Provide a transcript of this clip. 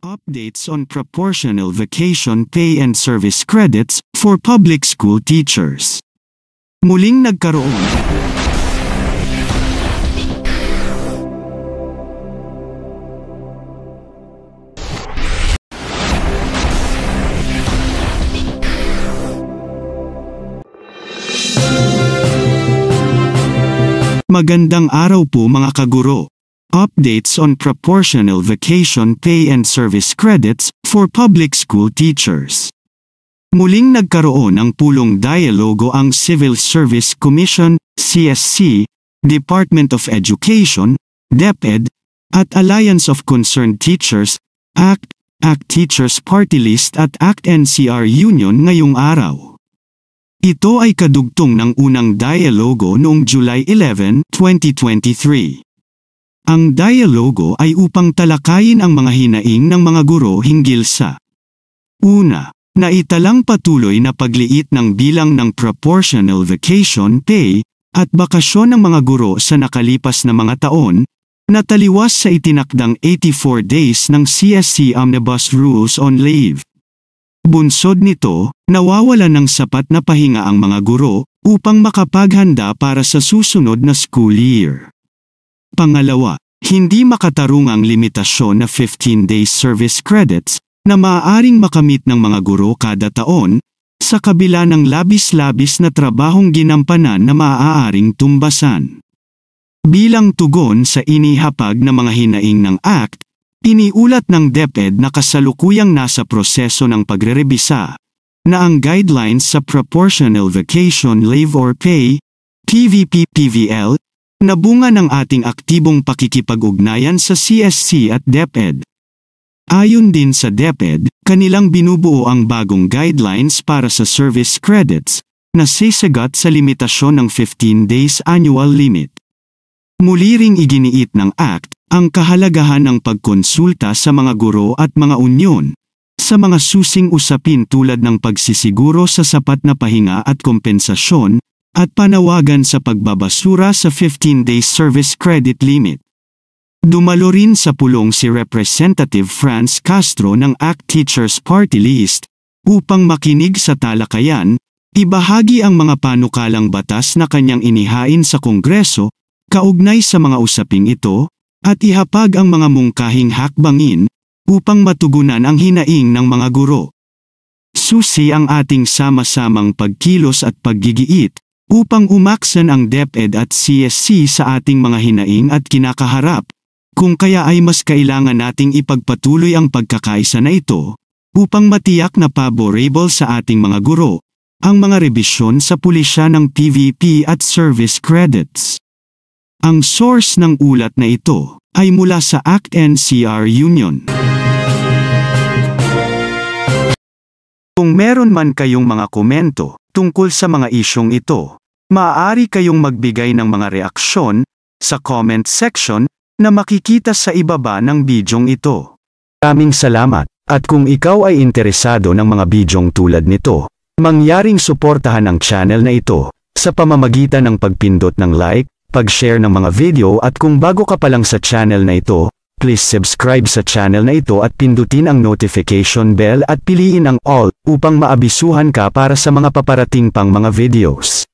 Updates on proportional vacation pay and service credits for public school teachers. Muling nagkaroon. Magandang araw po mga kaguro. Updates on proportional vacation pay and service credits for public school teachers. Muling nagkaroon ng pulong dialogo ang Civil Service Commission, CSC, Department of Education, DepEd, at Alliance of Concerned Teachers, ACT, ACT Teachers Party List at ACT NCR Union ngayong araw. Ito ay kadugtong ng unang dialogo noong July 11, 2023. Ang dialogo ay upang talakayin ang mga hinaing ng mga guro hinggil sa una, naitalang patuloy na pagliit ng bilang ng proportional vacation pay at bakasyon ng mga guro sa nakalipas na mga taon, na taliwas sa itinakdang 84 days ng CSC Omnibus Rules on Leave. Bunsod nito, nawawalan ng sapat na pahinga ang mga guro upang makapaghanda para sa susunod na school year. Pangalawa, hindi makatarungang limitasyon na 15 days service credits na maaaring makamit ng mga guro kada taon sa kabila ng labis-labis na trabahong ginampanan na maaaring tumbasan. Bilang tugon sa inihapag na mga hinaing ng ACT, iniulat ng DepEd na kasalukuyang nasa proseso ng pagrerebisa na ang guidelines sa Proportional Vacation Leave or Pay, PVP-PVL, na bunga ng ating aktibong pakikipag-ugnayan sa CSC at DepEd. Ayon din sa DepEd, kanilang binubuo ang bagong guidelines para sa service credits na sisagat sa limitasyon ng 15 days annual limit. Muli ring iginiit ng ACT ang kahalagahan ng pagkonsulta sa mga guro at mga unyon sa mga susing usapin tulad ng pagsisiguro sa sapat na pahinga at kompensasyon at panawagan sa pagbabasura sa 15 days service credit limit. Dumalo rin sa pulong si Representative Franz Castro ng ACT Teachers Party List upang makinig sa talakayan, ibahagi ang mga panukalang batas na kanyang inihain sa Kongreso kaugnay sa mga usaping ito at ihapag ang mga mungkahing hakbangin upang matugunan ang hinaing ng mga guro. Susi ang ating sama-samang pagkilos at paggigiit upang umaksan ang DepEd at CSC sa ating mga hinaing at kinakaharap, kung kaya ay mas kailangan nating ipagpatuloy ang pagkakaisa na ito, upang matiyak na favorable sa ating mga guro, ang mga rebisyon sa pulisya ng PVP at service credits. Ang source ng ulat na ito ay mula sa ACT NCR Union. Kung meron man kayong mga komento tungkol sa mga isyong ito, maaari kayong magbigay ng mga reaksyon sa comment section na makikita sa ibaba ng bidyong ito. Maraming salamat, at kung ikaw ay interesado ng mga bidyong tulad nito, mangyaring suportahan ang channel na ito sa pamamagitan ng pagpindot ng like, pag-share ng mga video at kung bago ka pa lang sa channel na ito, please subscribe sa channel na ito at pindutin ang notification bell at piliin ang all upang maabisuhan ka para sa mga paparating pang mga videos.